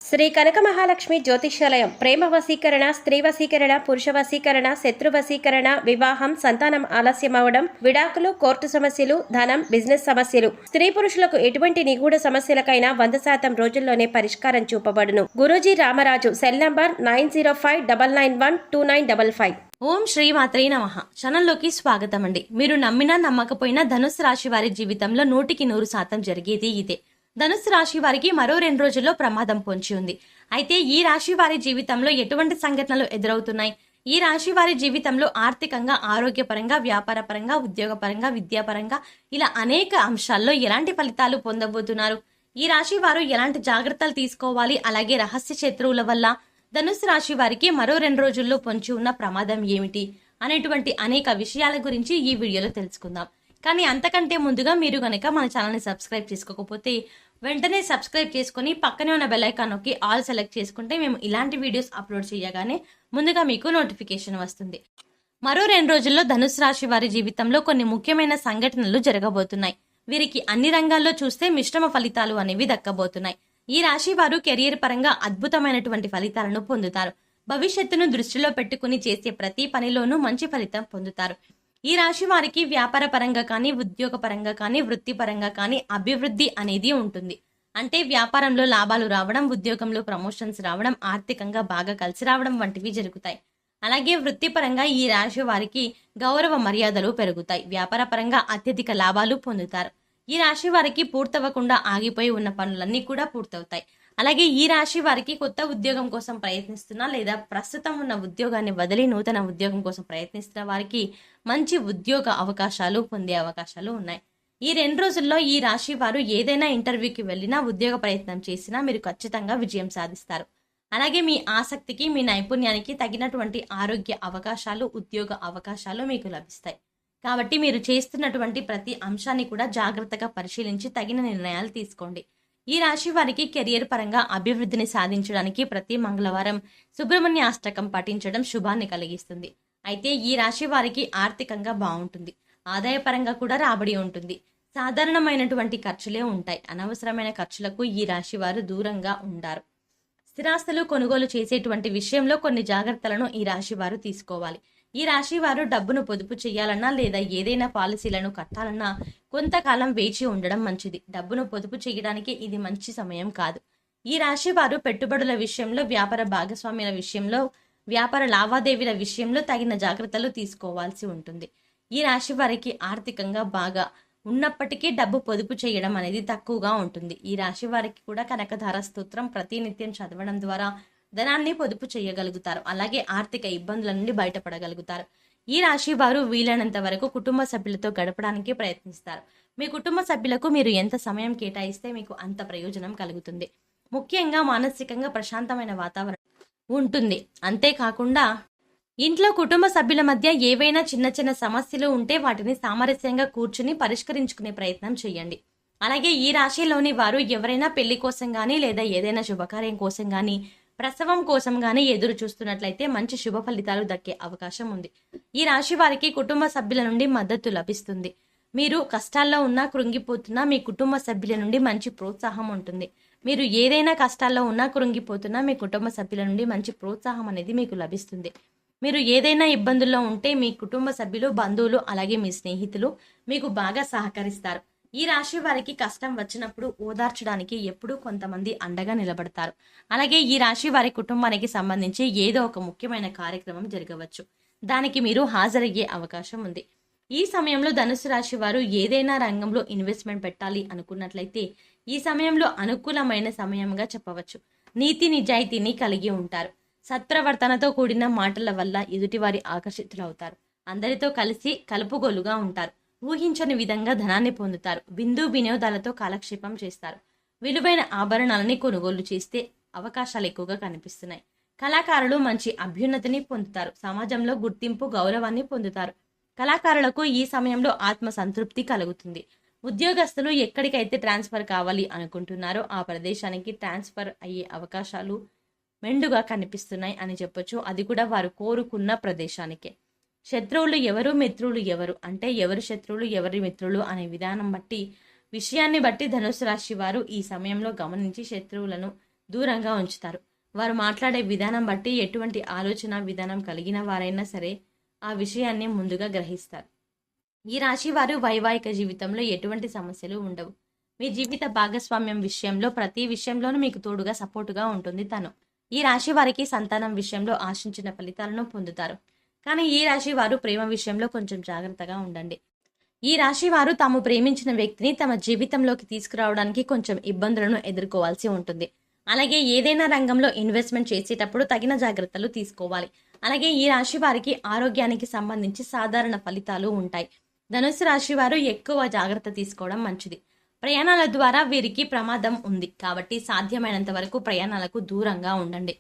శ్రీ కనక మహాలక్ష్మి జ్యోతిష్యాలయం ప్రేమ వశీకరణ, స్త్రీ వశీకరణ, పురుష వశీకరణ, శత్రు వశీకరణ, వివాహం, సంతానం ఆలస్యం అవడం, విడాకులు, కోర్టు సమస్యలు, ధనం, బిజినెస్ సమస్యలు, స్త్రీ పురుషులకు ఎటువంటి నిగూఢ సమస్యలకైనా 100% రోజుల్లోనే పరిష్కారం చూపబడును. గురూజీ రామరాజు. Cell number 9059912955. ఓం శ్రీ మాత్రే నమః. ఛానల్లోకి స్వాగతం అండి. మీరు నమ్మినా నమ్మకపోయినా ధనుస్సు రాశి వారి జీవితంలో 100% జరిగేది ఇదే. ధనుస్సు రాశి వారికి మరో 2 రోజుల్లో ప్రమాదం పొంచి ఉంది. అయితే ఈ రాశి వారి జీవితంలో ఎటువంటి సంఘటనలు ఎదురవుతున్నాయి? ఈ రాశి వారి జీవితంలో ఆర్థికంగా, ఆరోగ్యపరంగా, వ్యాపారపరంగా, ఉద్యోగపరంగా, విద్యాపరంగా ఇలా అనేక అంశాల్లో ఎలాంటి ఫలితాలు పొందబోతున్నారు? ఈ రాశి వారు ఎలాంటి జాగ్రత్తలు తీసుకోవాలి? అలాగే రహస్య శత్రువుల వల్ల ధనుస్సు రాశి వారికి మరో 2 రోజుల్లో పొంచి ఉన్న ప్రమాదం ఏమిటి అనేటువంటి అనేక విషయాల గురించి ఈ వీడియోలో తెలుసుకుందాం. కానీ అంతకంటే ముందుగా మీరు గనక మన ఛానల్ని సబ్స్క్రైబ్ చేసుకోకపోతే వెంటనే సబ్స్క్రైబ్ చేసుకుని పక్కనే ఉన్న బెల్ ఐకాన్ నొక్కి ఆల్ సెలెక్ట్ చేసుకుంటే మేము ఇలాంటి వీడియోస్ అప్లోడ్ చేయగానే ముందుగా మీకు నోటిఫికేషన్ వస్తుంది. మరో 2 రోజుల్లో ధనుస్సు రాశి వారి జీవితంలో కొన్ని ముఖ్యమైన సంఘటనలు జరగబోతున్నాయి. వీరికి అన్ని రంగాల్లో చూస్తే మిశ్రమ ఫలితాలు అనేవి దక్కబోతున్నాయి. ఈ రాశి వారు కెరియర్ పరంగా అద్భుతమైనటువంటి ఫలితాలను పొందుతారు. భవిష్యత్తును దృష్టిలో పెట్టుకుని చేసే ప్రతి పనిలోనూ మంచి ఫలితం పొందుతారు. ఈ రాశి వారికి వ్యాపార పరంగా కానీ, ఉద్యోగ పరంగా కానీ, వృత్తిపరంగా కానీ అభివృద్ధి అనేది ఉంటుంది. అంటే వ్యాపారంలో లాభాలు రావడం, ఉద్యోగంలో ప్రమోషన్స్ రావడం, ఆర్థికంగా బాగా కలిసి రావడం వంటివి జరుగుతాయి. అలాగే వృత్తిపరంగా ఈ రాశి వారికి గౌరవ మర్యాదలు పెరుగుతాయి. వ్యాపార పరంగా అత్యధిక లాభాలు పొందుతారు. ఈ రాశి వారికి పూర్తవ్వకుండా ఆగిపోయి ఉన్న పనులన్నీ కూడా పూర్తవుతాయి. అలాగే ఈ రాశి వారికి కొత్త ఉద్యోగం కోసం ప్రయత్నిస్తున్నా లేదా ప్రస్తుతం ఉన్న ఉద్యోగాన్ని వదిలి నూతన ఉద్యోగం కోసం ప్రయత్నిస్తున్న వారికి మంచి ఉద్యోగ అవకాశాలు పొందే అవకాశాలు ఉన్నాయి. ఈ 2 రోజుల్లో ఈ రాశి వారు ఏదైనా ఇంటర్వ్యూకి వెళ్ళినా, ఉద్యోగ ప్రయత్నం చేసినా మీరు ఖచ్చితంగా విజయం సాధిస్తారు. అలాగే మీ ఆసక్తికి, మీ నైపుణ్యానికి తగినటువంటి ఆరోగ్య అవకాశాలు, ఉద్యోగ అవకాశాలు మీకు లభిస్తాయి. కాబట్టి మీరు చేస్తున్నటువంటి ప్రతి అంశాన్ని కూడా జాగ్రత్తగా పరిశీలించి తగిన నిర్ణయాలు తీసుకోండి. ఈ రాశి వారికి కెరియర్ పరంగా అభివృద్ధిని సాధించడానికి ప్రతి మంగళవారం సుబ్రహ్మణ్య అష్టకం పఠించడం శుభాన్ని కలిగిస్తుంది. అయితే ఈ రాశి వారికి ఆర్థికంగా బాగుంటుంది. ఆదాయపరంగా కూడా రాబడి ఉంటుంది. సాధారణమైనటువంటి ఖర్చులే ఉంటాయి. అనవసరమైన ఖర్చులకు ఈ రాశి వారు దూరంగా ఉంటారు. స్థిరాస్తులు కొనుగోలు చేసేటువంటి విషయంలో కొన్ని జాగ్రత్తలను ఈ రాశి వారు తీసుకోవాలి. ఈ రాశి వారు డబ్బును పొదుపు చేయాలన్నా లేదా ఏదైనా పాలసీలను కట్టాలన్నా కొంతకాలం వేచి ఉండడం మంచిది. డబ్బును పొదుపు చేయడానికి ఇది మంచి సమయం కాదు. ఈ రాశి వారు పెట్టుబడుల విషయంలో, వ్యాపార భాగస్వామ్యాల విషయంలో, వ్యాపార లావాదేవీల విషయంలో తగిన జాగ్రత్తలు తీసుకోవాల్సి ఉంటుంది. ఈ రాశి వారికి ఆర్థికంగా బాగా ఉన్నప్పటికీ డబ్బు పొదుపు చేయడం అనేది తక్కువగా ఉంటుంది. ఈ రాశి వారికి కూడా కనకధార స్తోత్రం ప్రతినిత్యం చదవడం ద్వారా ధనాన్ని పొదుపు చేయగలుగుతారు. అలాగే ఆర్థిక ఇబ్బందుల నుండి బయటపడగలుగుతారు. ఈ రాశి వారు వీలైనంత వరకు కుటుంబ సభ్యులతో గడపడానికి ప్రయత్నిస్తారు. మీ కుటుంబ సభ్యులకు మీరు ఎంత సమయం కేటాయిస్తే మీకు అంత ప్రయోజనం కలుగుతుంది. ముఖ్యంగా మానసికంగా ప్రశాంతమైన వాతావరణం ఉంటుంది. అంతేకాకుండా ఇంట్లో కుటుంబ సభ్యుల మధ్య ఏవైనా చిన్న చిన్న సమస్యలు ఉంటే వాటిని సామరస్యంగా కూర్చుని పరిష్కరించుకునే ప్రయత్నం చేయండి. అలాగే ఈ రాశిలోని వారు ఎవరైనా పెళ్లి కోసం గానీ లేదా ఏదైనా శుభకార్యం కోసం గానీ, ప్రసవం కోసం గానీ ఎదురు చూస్తున్నట్లయితే మంచి శుభ ఫలితాలు దక్కే అవకాశం ఉంది. ఈ రాశి వారికి కుటుంబ సభ్యుల నుండి మద్దతు లభిస్తుంది. మీరు కష్టాల్లో ఉన్నా, కృంగిపోతున్నా మీ కుటుంబ సభ్యుల నుండి మంచి ప్రోత్సాహం ఉంటుంది. మీరు ఏదైనా కష్టాల్లో ఉన్నా, కృంగిపోతున్నా మీ కుటుంబ సభ్యుల నుండి మంచి ప్రోత్సాహం అనేది మీకు లభిస్తుంది. మీరు ఏదైనా ఇబ్బందుల్లో ఉంటే మీ కుటుంబ సభ్యులు, బంధువులు అలాగే మీ స్నేహితులు మీకు బాగా సహకరిస్తారు. ఈ రాశి వారికి కష్టం వచ్చినప్పుడు ఓదార్చడానికి ఎప్పుడూ కొంతమంది అండగా నిలబడతారు. అలాగే ఈ రాశి వారి కుటుంబానికి సంబంధించి ఏదో ఒక ముఖ్యమైన కార్యక్రమం జరగవచ్చు. దానికి మీరు హాజరయ్యే అవకాశం ఉంది. ఈ సమయంలో ధనుసు రాశి వారు ఏదైనా రంగంలో ఇన్వెస్ట్మెంట్ పెట్టాలి అనుకున్నట్లయితే ఈ సమయంలో అనుకూలమైన సమయంగా చెప్పవచ్చు. నీతి నిజాయితీని కలిగి ఉంటారు. సత్ప్రవర్తనతో కూడిన మాటల వల్ల ఎదుటివారి ఆకర్షితులవుతారు. అందరితో కలిసి కలుపుగోలుగా ఉంటారు. ఊహించని విధంగా ధనాన్ని పొందుతారు. విందు వినోదాలతో కాలక్షేపం చేస్తారు. విలువైన ఆభరణాలని కొనుగోలు చేస్తే అవకాశాలు ఎక్కువగా కనిపిస్తున్నాయి. కళాకారులు మంచి అభ్యున్నతిని పొందుతారు. సమాజంలో గుర్తింపు, గౌరవాన్ని పొందుతారు. కళాకారులకు ఈ సమయంలో ఆత్మ సంతృప్తి కలుగుతుంది. ఉద్యోగస్తులు ఎక్కడికైతే ట్రాన్స్ఫర్ కావాలి అనుకుంటున్నారో ఆ ప్రదేశానికి ట్రాన్స్ఫర్ అయ్యే అవకాశాలు మెండుగా కనిపిస్తున్నాయి అని చెప్పొచ్చు. అది కూడా వారు కోరుకున్న ప్రదేశానికే. శత్రువులు ఎవరు, మిత్రులు ఎవరు అంటే ఎవరు శత్రువులు, ఎవరి మిత్రులు అనే విషయాన్ని బట్టి ధనుసు రాశి వారు ఈ సమయంలో గమనించి శత్రువులను దూరంగా ఉంచుతారు. వారు మాట్లాడే విధానం బట్టి ఎటువంటి ఆలోచన విధానం కలిగిన వారైనా సరే ఆ విషయాన్ని ముందుగా గ్రహిస్తారు. ఈ రాశి వారు వైవాహిక జీవితంలో ఎటువంటి సమస్యలు ఉండవు. మీ జీవిత భాగస్వామ్యం విషయంలో ప్రతి విషయంలోనూ మీకు తోడుగా సపోర్టుగా ఉంటుంది తను. ఈ రాశి వారికి సంతానం విషయంలో ఆశించిన ఫలితాలను పొందుతారు. కానీ ఈ రాశి వారు ప్రేమ విషయంలో కొంచెం జాగ్రత్తగా ఉండండి. ఈ రాశి వారు తాము ప్రేమించిన వ్యక్తిని తమ జీవితంలోకి తీసుకురావడానికి కొంచెం ఇబ్బందులను ఎదుర్కోవాల్సి ఉంటుంది. అలాగే ఏదైనా రంగంలో ఇన్వెస్ట్మెంట్ చేసేటప్పుడు తగిన జాగ్రత్తలు తీసుకోవాలి. అలాగే ఈ రాశి వారికి ఆరోగ్యానికి సంబంధించి సాధారణ ఫలితాలు ఉంటాయి. ధనుసు రాశి వారు ఎక్కువ జాగ్రత్త తీసుకోవడం మంచిది. ప్రయాణాల ద్వారా వీరికి ప్రమాదం ఉంది కాబట్టి సాధ్యమైనంత వరకు ప్రయాణాలకు దూరంగా ఉండండి.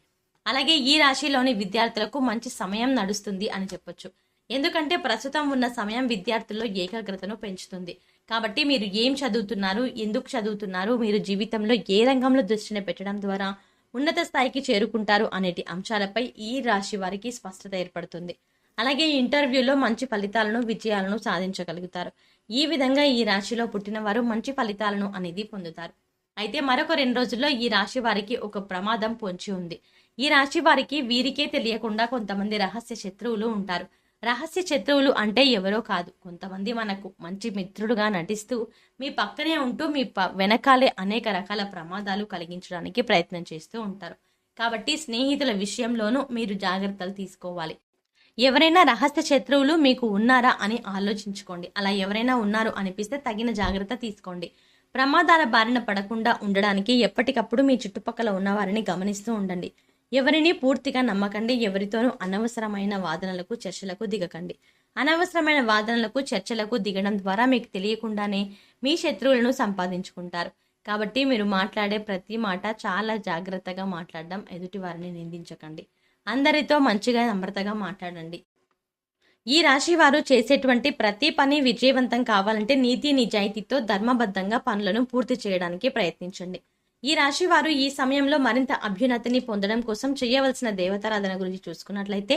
అలాగే ఈ రాశిలోని విద్యార్థులకు మంచి సమయం నడుస్తుంది అని చెప్పొచ్చు. ఎందుకంటే ప్రస్తుతం ఉన్న సమయం విద్యార్థుల్లో ఏకాగ్రతను పెంచుతుంది. కాబట్టి మీరు ఏం చదువుతున్నారు, ఎందుకు చదువుతున్నారు, మీరు జీవితంలో ఏ రంగంలో దృష్టిని పెట్టడం ద్వారా ఉన్నత స్థాయికి చేరుకుంటారు అనేటి అంశాలపై ఈ రాశి వారికి స్పష్టత ఏర్పడుతుంది. అలాగే ఇంటర్వ్యూలో మంచి ఫలితాలను విజయాలను సాధించగలుగుతారు. ఈ విధంగా ఈ రాశిలో పుట్టిన వారు మంచి ఫలితాలను అనేది పొందుతారు. అయితే మరొక 2 రోజుల్లో ఈ రాశి వారికి ఒక ప్రమాదం పొంచి ఉంది. ఈ రాశి వారికి వీరికే తెలియకుండా కొంతమంది రహస్య శత్రువులు ఉంటారు. రహస్య శత్రువులు అంటే ఎవరో కాదు, కొంతమంది మనకు మంచి మిత్రుడుగా నటిస్తూ మీ పక్కనే ఉంటూ మీ వెనకాలే అనేక రకాల ప్రమాదాలు కలిగించడానికి ప్రయత్నం చేస్తూ ఉంటారు. కాబట్టి స్నేహితుల విషయంలోనూ మీరు జాగ్రత్తలు తీసుకోవాలి. ఎవరైనా రహస్య శత్రువులు మీకు ఉన్నారా అని ఆలోచించుకోండి. అలా ఎవరైనా ఉన్నారు అనిపిస్తే తగిన జాగ్రత్త తీసుకోండి. ప్రమాదాల బారిన పడకుండా ఉండడానికి ఎప్పటికప్పుడు మీ చుట్టుపక్కల ఉన్న వారిని గమనిస్తూ ఉండండి. ఎవరిని పూర్తిగా నమ్మకండి. ఎవరితోనూ అనవసరమైన వాదనలకు చర్చలకు దిగకండి. అనవసరమైన వాదనలకు చర్చలకు దిగడం ద్వారా మీకు తెలియకుండానే మీ శత్రువులను సంపాదించుకుంటారు. కాబట్టి మీరు మాట్లాడే ప్రతి మాట చాలా జాగ్రత్తగా మాట్లాడడం, ఎదుటి వారిని నిందించకండి. అందరితో మంచిగా నమ్రతగా మాట్లాడండి. ఈ రాశి వారు చేసేటువంటి ప్రతి పని విజయవంతం కావాలంటే నీతి నిజాయితీతో ధర్మబద్ధంగా పనులను పూర్తి చేయడానికి ప్రయత్నించండి. ఈ రాశి వారు ఈ సమయంలో మరింత అభ్యున్నతిని పొందడం కోసం చేయవలసిన దేవతారాధన గురించి చూసుకున్నట్లయితే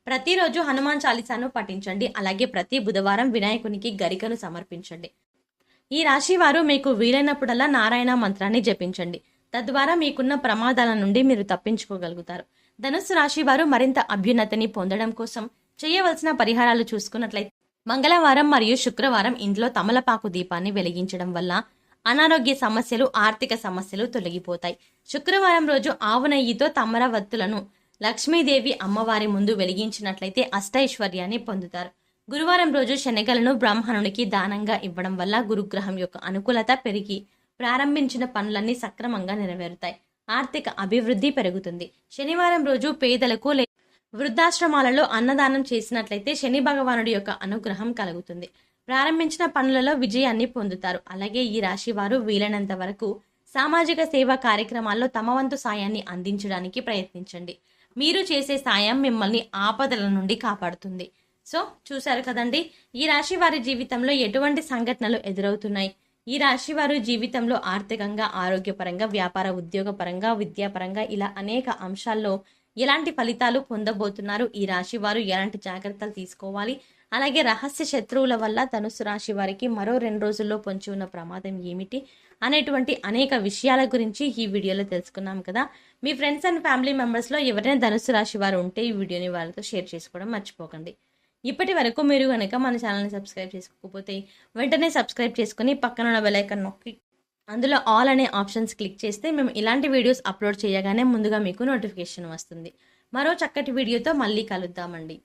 ప్రతిరోజు హనుమాన్ చాలీసాను పఠించండి. అలాగే ప్రతి బుధవారం వినాయకునికి గరికను సమర్పించండి. ఈ రాశి వారు మీకు వీలైనప్పుడల్లా నారాయణ మంత్రాన్ని జపించండి. తద్వారా మీకున్న ప్రమాదాల నుండి మీరు తప్పించుకోగలుగుతారు. ధనుస్సు రాశి వారు మరింత అభ్యున్నతిని పొందడం కోసం చేయవలసిన పరిహారాలు చూసుకున్నట్లయితే మంగళవారం మరియు శుక్రవారం ఇంట్లో తమలపాకు దీపాన్ని వెలిగించడం వల్ల అనారోగ్య సమస్యలు, ఆర్థిక సమస్యలు తొలగిపోతాయి. శుక్రవారం రోజు ఆవు నెయ్యితో తమర వత్తులను లక్ష్మీదేవి అమ్మవారి ముందు వెలిగించినట్లయితే అష్టైశ్వర్యాన్ని పొందుతారు. గురువారం రోజు శనగలను బ్రాహ్మణునికి దానంగా ఇవ్వడం వల్ల గురుగ్రహం యొక్క అనుకూలత పెరిగి ప్రారంభించిన పనులన్నీ సక్రమంగా నెరవేరుతాయి. ఆర్థిక అభివృద్ధి పెరుగుతుంది. శనివారం రోజు పేదలకు వృద్ధాశ్రమాలలో అన్నదానం చేసినట్లయితే శని భగవానుడి యొక్క అనుగ్రహం కలుగుతుంది. ప్రారంభించిన పనులలో విజయాన్ని పొందుతారు. అలాగే ఈ రాశి వారు వీలైనంత వరకు సామాజిక సేవా కార్యక్రమాల్లో తమ వంతు సాయాన్ని అందించడానికి ప్రయత్నించండి. మీరు చేసే సాయం మిమ్మల్ని ఆపదల నుండి కాపాడుతుంది. సో చూశారు కదండి, ఈ రాశి వారి జీవితంలో ఎటువంటి సంఘటనలు ఎదురవుతున్నాయి. ఈ రాశి వారు జీవితంలో ఆర్థికంగా, ఆరోగ్యపరంగా, వ్యాపార ఉద్యోగపరంగా, విద్యాపరంగా ఇలా అనేక అంశాల్లో ఎలాంటి ఫలితాలు పొందబోతున్నారు, ఈ రాశి వారు ఎలాంటి జాగ్రత్తలు తీసుకోవాలి, అలాగే రహస్య శత్రువుల వల్ల ధనుసు రాశి వారికి మరో 2 రోజుల్లో పొంచి ఉన్న ప్రమాదం ఏమిటి అనేటువంటి అనేక విషయాల గురించి ఈ వీడియోలో తెలుసుకున్నాం కదా. మీ ఫ్రెండ్స్ అండ్ ఫ్యామిలీ మెంబర్స్లో ఎవరైనా ధనుసు రాశి వారు ఉంటే ఈ వీడియోని వాళ్ళతో షేర్ చేసుకోవడం మర్చిపోకండి. ఇప్పటి వరకు మీరు కనుక మన ఛానల్ని సబ్స్క్రైబ్ చేసుకోకపోతే వెంటనే సబ్స్క్రైబ్ చేసుకుని పక్కన ఉన్న బెల్ ఐకాన్ నొక్కి అందులో ఆల్ అనే ఆప్షన్స్ క్లిక్ చేస్తే మేము ఇలాంటి వీడియోస్ అప్లోడ్ చేయగానే ముందుగా మీకు నోటిఫికేషన్ వస్తుంది. మరో చక్కటి వీడియోతో మళ్ళీ కలుద్దామండి.